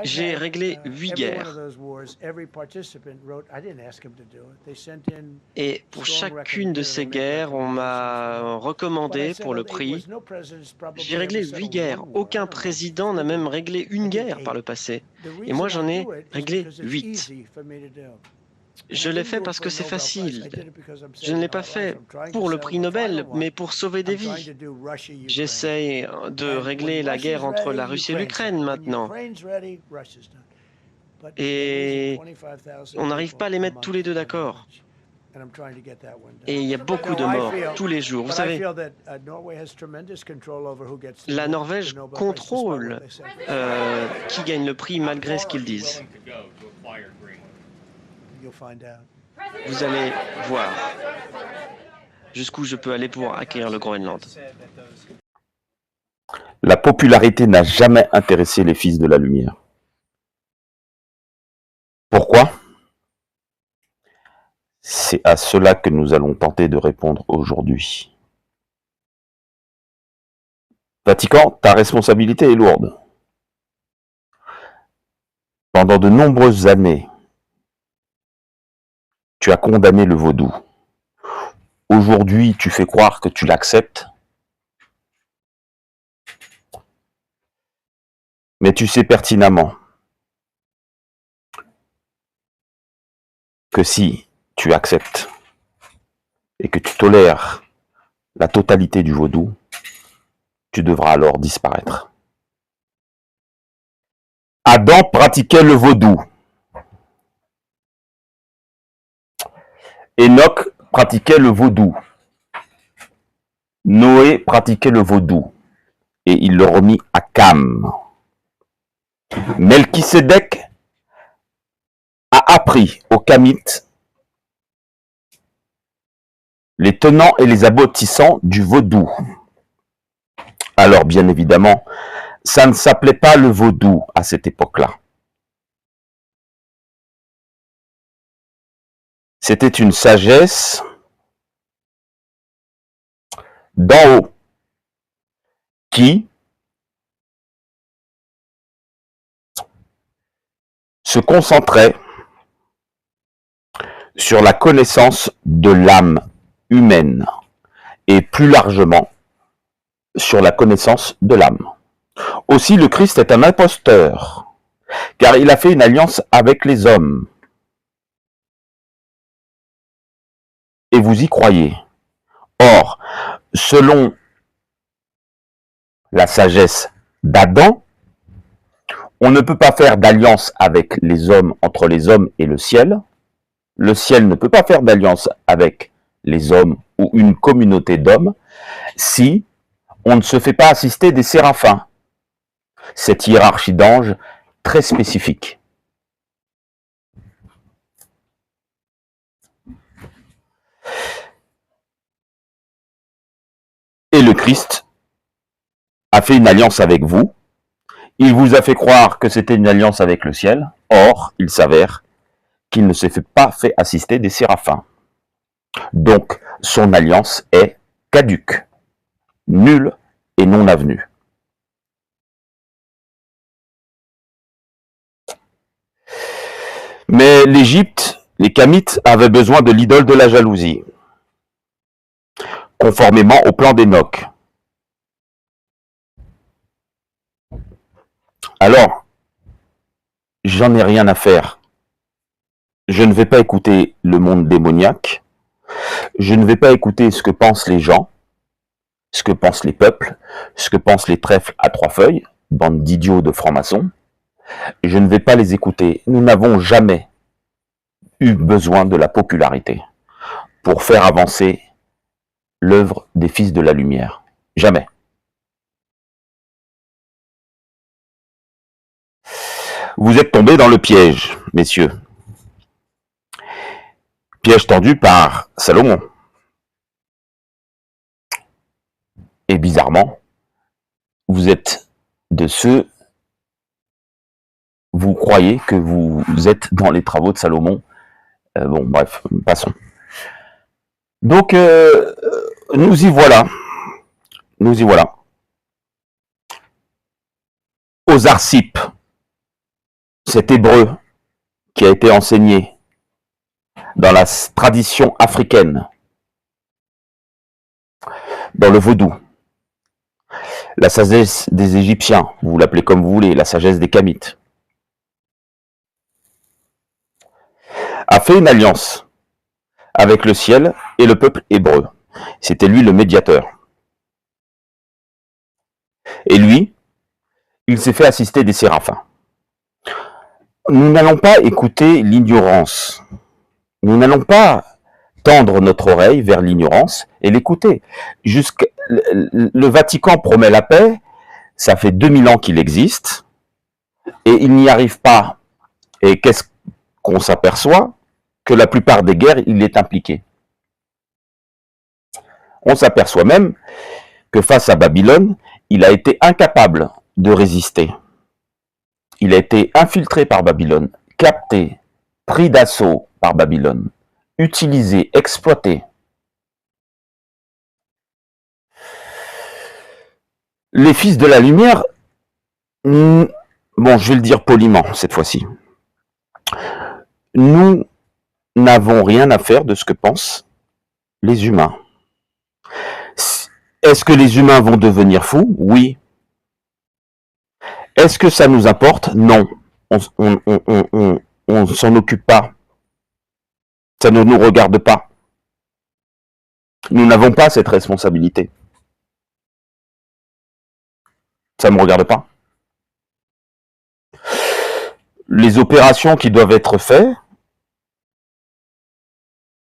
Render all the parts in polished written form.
J'ai réglé 8 every one of guerres. those wars, every participant wrote, I didn't ask him to do it. They sent in Et pour strong chacune de recommend, ces they make guerres, on recommendations, m'a What I recommandé pour le settled 8 prix. wars. No president's J'ai probably ever réglé 8 settled guerres. one war. I Aucun don't know, président n'a 50 même wars. réglé I une did guerre par 8. le passé. The Et moi, reason I j'en ai do it is réglé because it's 8. easy for me to do. And Je I l'ai didn't fait do it parce for que a c'est Nobel Prize. facile. I did it because I'm Je ne l'ai saving pas our lives. fait I'm trying to pour le settle prix the final Nobel, one. mais pour sauver des I'm trying to vies. do Russia, Ukraine. J'essaie de And régler when la guerre Russia's entre ready, la Russie et Ukraine's l'Ukraine ready. When maintenant. Ukraine's ready, Russia's done. But they're losing Et 25,000 on n'arrive pas people à les a mettre tous les month deux on d'accord. average. And I'm trying to get that one Et done. il y a But beaucoup no, de I morts feel, tous les jours. Vous but I savez, feel that Norway has tremendous control over who gets la the Norvège Nobel Prize, despite what contrôle they say. qui gagne le prix malgré ce qu'ils disent. You'll find out. Vous allez voir jusqu'où je peux aller pour acquérir le Groenland. La popularité n'a jamais intéressé les fils de la lumière. Pourquoi? C'est à cela que nous allons tenter de répondre aujourd'hui. Vatican, ta responsabilité est lourde. Pendant de nombreuses années, tu as condamné le vaudou. Aujourd'hui, tu fais croire que tu l'acceptes. Mais tu sais pertinemment que si tu acceptes et que tu tolères la totalité du vaudou, tu devras alors disparaître. Adam pratiquait le vaudou. Enoch pratiquait le vaudou. Noé pratiquait le vaudou. Et il le remit à Cam. Melchisédek a appris aux Kamites les tenants et les aboutissants du vaudou. Alors, bien évidemment, ça ne s'appelait pas le vaudou à cette époque-là. C'était une sagesse d'en haut qui se concentrait sur la connaissance de l'âme humaine et plus largement sur la connaissance de l'âme. Aussi, le Christ est un imposteur, car il a fait une alliance avec les hommes. Et vous y croyez. Or, selon la sagesse d'Adam, on ne peut pas faire d'alliance avec les hommes, entre les hommes et le ciel. Le ciel ne peut pas faire d'alliance avec les hommes ou une communauté d'hommes si on ne se fait pas assister des séraphins. Cette hiérarchie d'anges très spécifique. Et le Christ a fait une alliance avec vous. Il vous a fait croire que c'était une alliance avec le ciel. Or, il s'avère qu'il ne s'est pas fait assister des séraphins. Donc, son alliance est caduque, nulle et non avenue. Mais l'Égypte, les Kamites, avaient besoin de l'idole de la jalousie, conformément au plan d'Enoch. Alors, j'en ai rien à faire. Je ne vais pas écouter le monde démoniaque. Je ne vais pas écouter ce que pensent les gens, ce que pensent les peuples, ce que pensent les trèfles à trois feuilles, bande d'idiots de francs-maçons. Je ne vais pas les écouter. Nous n'avons jamais eu besoin de la popularité pour faire avancer l'œuvre des fils de la lumière. Jamais. Vous êtes tombés dans le piège, messieurs. Piège tendu par Salomon. Et bizarrement, vous êtes de ceux, vous croyez que vous êtes dans les travaux de Salomon. Bon, bref, passons. Donc, nous y voilà. Nous y voilà. Aux Arcipes. cet hébreu qui a été enseigné dans la tradition africaine, dans le vaudou, la sagesse des Égyptiens, vous l'appelez comme vous voulez, la sagesse des Kamites, a fait une alliance avec le ciel et le peuple hébreu. C'était lui le médiateur. Et lui, il s'est fait assister des séraphins. Nous n'allons pas écouter l'ignorance. Nous n'allons pas tendre notre oreille vers l'ignorance et l'écouter. Le Vatican promet la paix, ça fait 2000 ans qu'il existe, et il n'y arrive pas. Et qu'est-ce qu'on s'aperçoit? Que la plupart des guerres, il est impliqué. On s'aperçoit même que face à Babylone, il a été incapable de résister. Il a été infiltré par Babylone, capté, pris d'assaut par Babylone, utilisé, exploité. Les fils de la lumière, bon, je vais le dire poliment cette fois-ci, nous n'avons rien à faire de ce que pensent les humains. Est-ce que les humains vont devenir fous? Oui. Est-ce que ça nous importe? Non. On s'en occupe pas. Ça ne nous regarde pas. Nous n'avons pas cette responsabilité. Ça ne me regarde pas. Les opérations qui doivent être faites,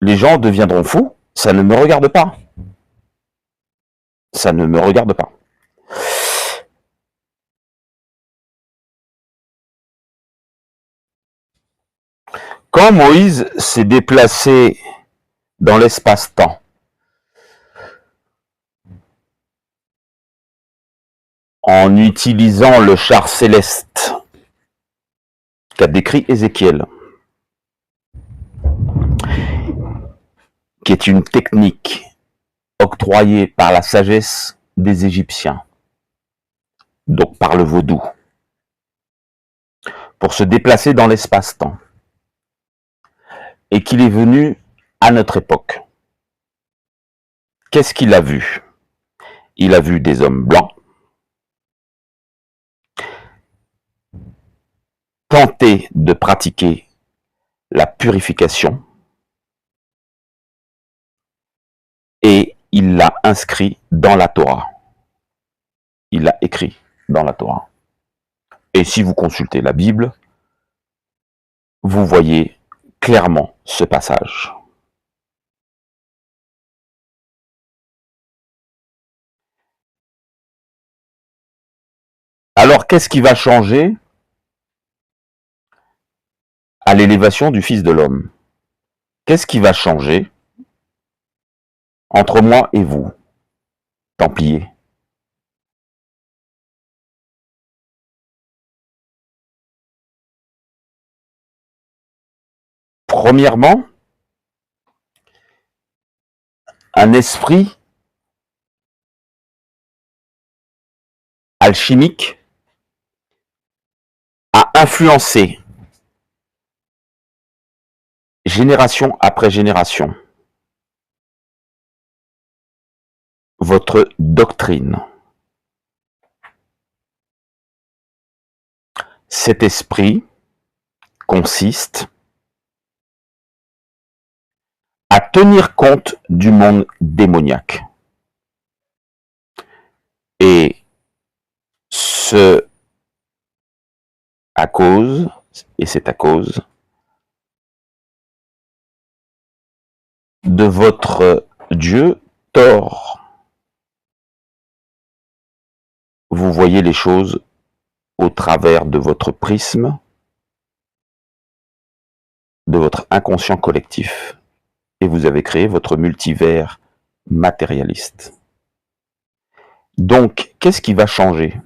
les gens deviendront fous. Ça ne me regarde pas. Ça ne me regarde pas. Quand Moïse s'est déplacé dans l'espace-temps, en utilisant le char céleste qu'a décrit Ézéchiel, qui est une technique octroyée par la sagesse des Égyptiens, donc par le vaudou, pour se déplacer dans l'espace-temps, et qu'il est venu à notre époque. Qu'est-ce qu'il a vu? Il a vu des hommes blancs tenter de pratiquer la purification, et il l'a inscrit dans la Torah. Il l'a écrit dans la Torah. Et si vous consultez la Bible, vous voyez clairement ce passage. Alors, qu'est-ce qui va changer à l'élévation du Fils de l'homme? Qu'est-ce qui va changer entre moi et vous, Templiers? Premièrement, un esprit alchimique a influencé génération après génération votre doctrine. Cet esprit consiste à tenir compte du monde démoniaque. Et c'est à cause de votre Dieu Thor. Vous voyez les choses au travers de votre prisme, de votre inconscient collectif. Et vous avez créé votre multivers matérialiste. Donc, qu'est-ce qui va changer?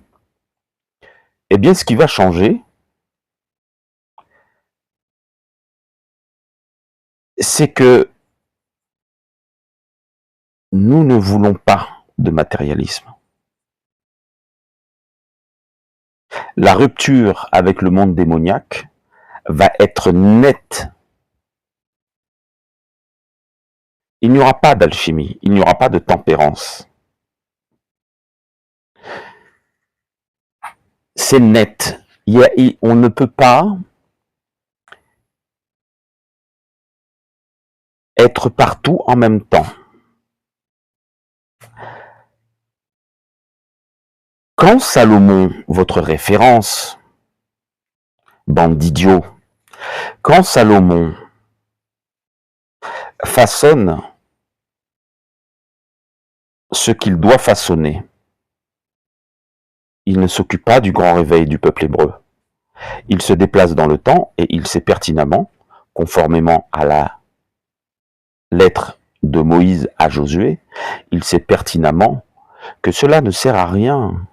Eh bien, ce qui va changer, c'est que nous ne voulons pas de matérialisme. La rupture avec le monde démoniaque va être nette. Il n'y aura pas d'alchimie, il n'y aura pas de tempérance. C'est net. On ne peut pas être partout en même temps. Quand Salomon, votre référence, bande d'idiots, quand Salomon façonne ce qu'il doit façonner, il ne s'occupe pas du grand réveil du peuple hébreu. Il se déplace dans le temps et il sait pertinemment, conformément à la lettre de Moïse à Josué, il sait pertinemment que cela ne sert à rien.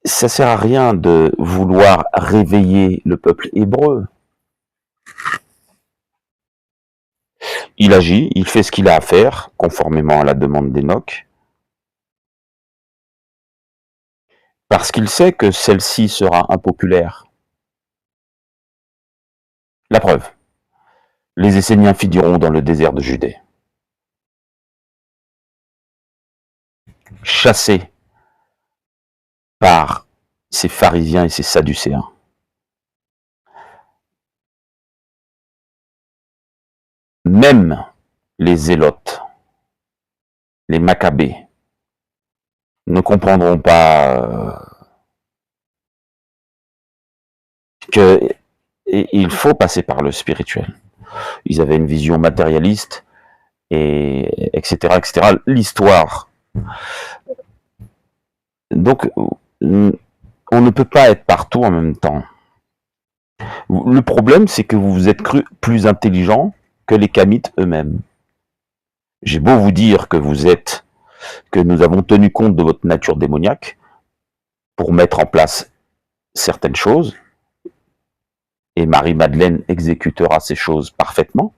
Ça sert à rien de vouloir réveiller le peuple hébreu. Il agit, il fait ce qu'il a à faire, conformément à la demande d'Enoch, parce qu'il sait que celle-ci sera impopulaire. La preuve, les Esséniens finiront dans le désert de Judée, chassés par ces pharisiens et ces sadducéens. Même les zélotes, les maccabées, ne comprendront pas qu'il faut passer par le spirituel. Ils avaient une vision matérialiste, et etc., etc. L'histoire. Donc, on ne peut pas être partout en même temps. Le problème, c'est que vous vous êtes cru plus intelligent que les Kamites eux-mêmes. J'ai beau vous dire que nous avons tenu compte de votre nature démoniaque pour mettre en place certaines choses, et Marie-Madeleine exécutera ces choses parfaitement.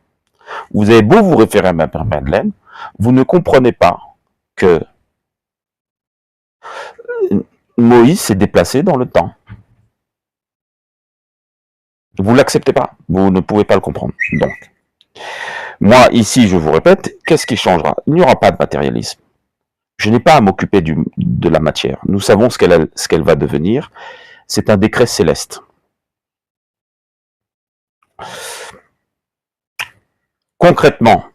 Vous avez beau vous référer à Marie-Madeleine, vous ne comprenez pas que Moïse s'est déplacé dans le temps. Vous ne l'acceptez pas, vous ne pouvez pas le comprendre. Donc, moi, ici, je vous répète, qu'est-ce qui changera? Il n'y aura pas de matérialisme. Je n'ai pas à m'occuper de la matière. Nous savons ce qu'elle va devenir. C'est un décret céleste. Concrètement,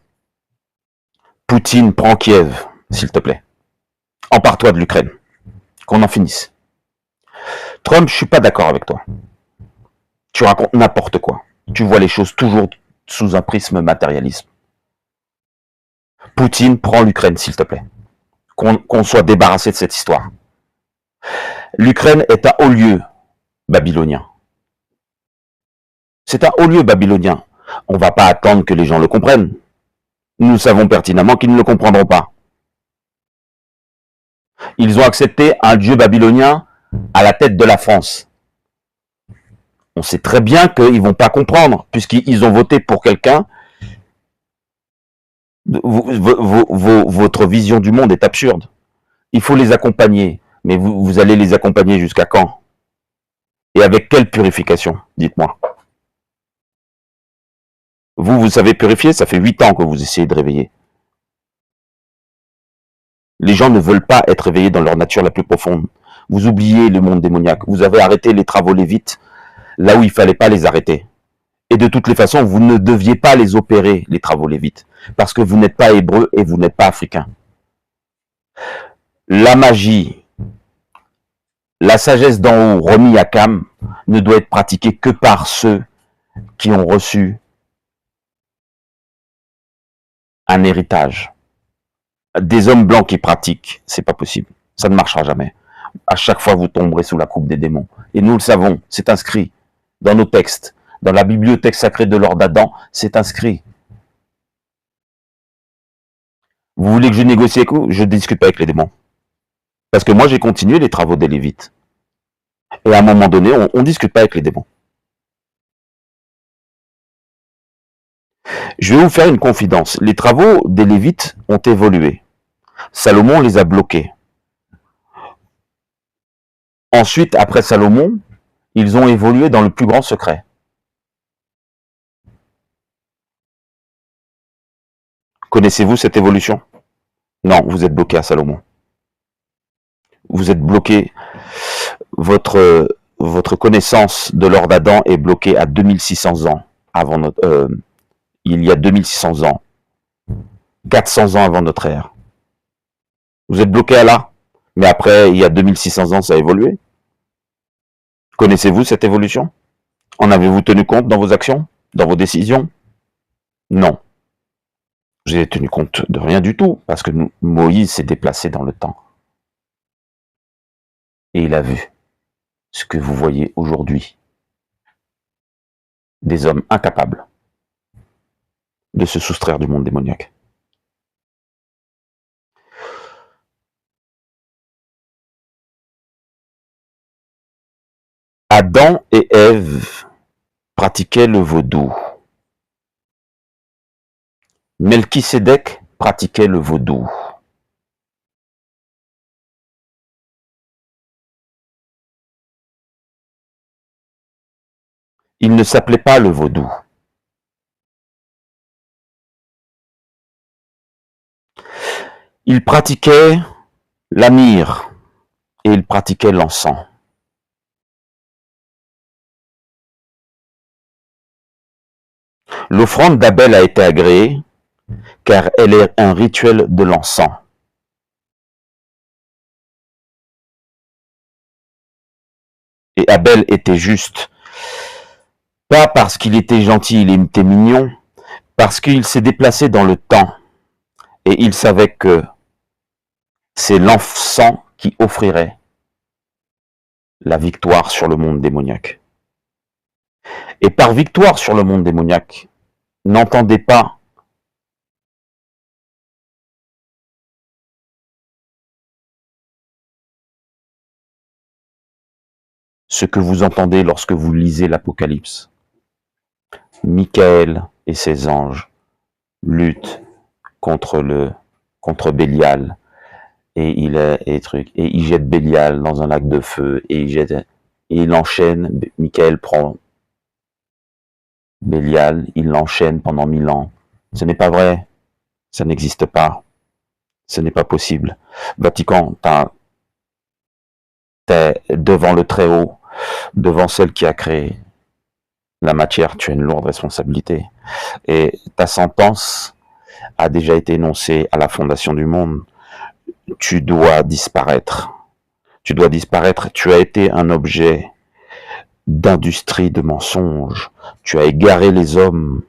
Poutine prend Kiev, s'il te plaît. Empare-toi de l'Ukraine. Qu'on en finisse. Trump, je suis pas d'accord avec toi. Tu racontes n'importe quoi. Tu vois les choses toujours sous un prisme matérialisme. Poutine prend l'Ukraine, s'il te plaît. Qu'on soit débarrassé de cette histoire. L'Ukraine est un haut lieu babylonien. C'est un haut lieu babylonien. On ne va pas attendre que les gens le comprennent. Nous savons pertinemment qu'ils ne le comprendront pas. Ils ont accepté un dieu babylonien à la tête de la France. On sait très bien qu'ils ne vont pas comprendre, puisqu'ils ont voté pour quelqu'un. Votre vision du monde est absurde. Il faut les accompagner. Mais vous allez les accompagner jusqu'à quand? Et avec quelle purification? Dites-moi. Vous savez purifier, ça fait 8 ans que vous essayez de réveiller. Les gens ne veulent pas être réveillés dans leur nature la plus profonde. Vous oubliez le monde démoniaque. Vous avez arrêté les travaux lévites là où il ne fallait pas les arrêter. Et de toutes les façons, vous ne deviez pas les opérer, les travaux lévites, parce que vous n'êtes pas hébreu et vous n'êtes pas africain. La magie, la sagesse d'en haut, remis à Cam, ne doit être pratiquée que par ceux qui ont reçu un héritage. Des hommes blancs qui pratiquent, c'est pas possible. Ça ne marchera jamais. À chaque fois, vous tomberez sous la coupe des démons. Et nous le savons, c'est inscrit dans nos textes. Dans la bibliothèque sacrée de l'ordre d'Adam, c'est inscrit. Vous voulez que je négocie avec vous? Je ne discute pas avec les démons. Parce que moi, j'ai continué les travaux des Lévites. Et à un moment donné, on ne discute pas avec les démons. Je vais vous faire une confidence. Les travaux des Lévites ont évolué. Salomon les a bloqués. Ensuite, après Salomon, ils ont évolué dans le plus grand secret. Connaissez-vous cette évolution? Non, vous êtes bloqué à Salomon. Vous êtes bloqué, votre connaissance de l'ordre d'Adam est bloquée à 2600 ans avant notre, il y a 2600 ans, 400 ans avant notre ère. Vous êtes bloqué à là, mais après, il y a 2600 ans, ça a évolué. Connaissez-vous cette évolution? En avez-vous tenu compte dans vos actions, dans vos décisions? Non. Vous avez tenu compte de rien du tout, parce que Moïse s'est déplacé dans le temps. Et il a vu ce que vous voyez aujourd'hui. Des hommes incapables de se soustraire du monde démoniaque. Adam et Ève pratiquaient le vaudou. Melchisédek pratiquait le vaudou. Il ne s'appelait pas le vaudou. Il pratiquait la myrrhe et il pratiquait l'encens. L'offrande d'Abel a été agréée car elle est un rituel de l'encens. Et Abel était juste, pas parce qu'il était gentil, il était mignon, parce qu'il s'est déplacé dans le temps et il savait que c'est l'encens qui offrirait la victoire sur le monde démoniaque. Et par victoire sur le monde démoniaque, n'entendez pas ce que vous entendez lorsque vous lisez l'Apocalypse. Michael et ses anges luttent contre Bélial et il jette Bélial dans un lac de feu et il enchaîne. Michael prend Bélial, il l'enchaîne pendant 1000 ans. Ce n'est pas vrai, ça n'existe pas, ce n'est pas possible. Vatican, t'es devant le Très-Haut, devant celle qui a créé la matière, tu as une lourde responsabilité. Et ta sentence a déjà été énoncée à la fondation du monde. Tu dois disparaître. Tu dois disparaître. Tu as été un objet d'industrie de mensonges. Tu as égaré les hommes.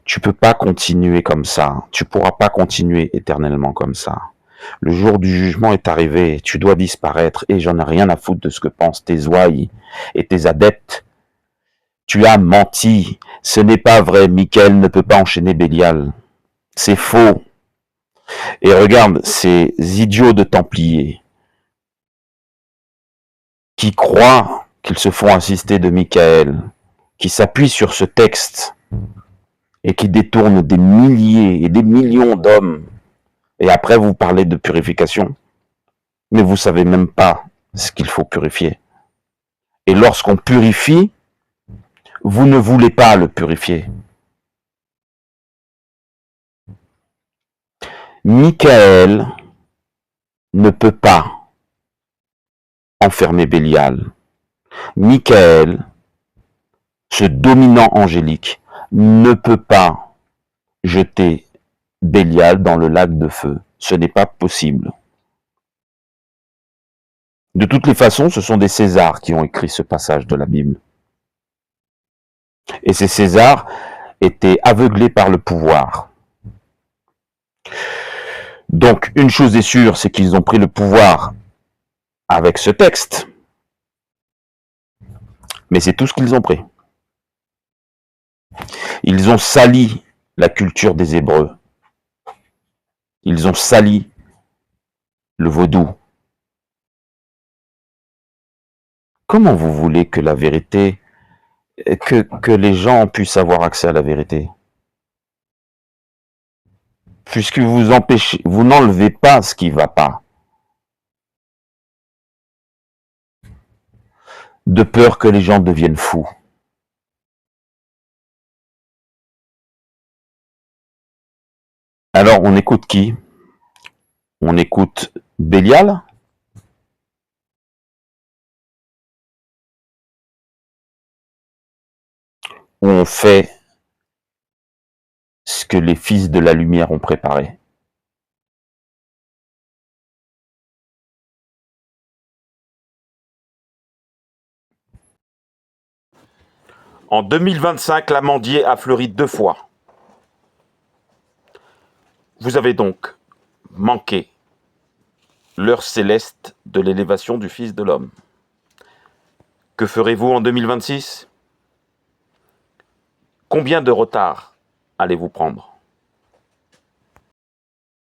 Tu peux pas continuer comme ça. Tu pourras pas continuer éternellement comme ça. Le jour du jugement est arrivé. Tu dois disparaître et j'en ai rien à foutre de ce que pensent tes ouailles et tes adeptes. Tu as menti. Ce n'est pas vrai. Michael ne peut pas enchaîner Bélial. C'est faux. Et regarde ces idiots de Templiers qui croient qu'ils se font assister de Michael, qui s'appuient sur ce texte et qui détournent des milliers et des millions d'hommes. Et après, vous parlez de purification, mais vous savez même pas ce qu'il faut purifier. Et lorsqu'on purifie, vous ne voulez pas le purifier. Michael ne peut pas enfermer Bélial. Michael, ce dominant angélique, ne peut pas jeter Bélial dans le lac de feu. Ce n'est pas possible. De toutes les façons, ce sont des Césars qui ont écrit ce passage de la Bible. Et ces Césars étaient aveuglés par le pouvoir. Donc, une chose est sûre, c'est qu'ils ont pris le pouvoir avec ce texte. Mais c'est tout ce qu'ils ont pris. Ils ont sali la culture des Hébreux. Ils ont sali le vaudou. Comment vous voulez que la vérité, que les gens puissent avoir accès à la vérité? Puisque vous empêchez, vous n'enlevez pas ce qui ne va pas. de peur que les gens deviennent fous. Alors, on écoute qui? On écoute Bélial? Ou on fait ce que les fils de la lumière ont préparé? En 2025, l'amandier a fleuri 2 fois. Vous avez donc manqué l'heure céleste de l'élévation du Fils de l'homme. Que ferez-vous en 2026? Combien de retard allez-vous prendre?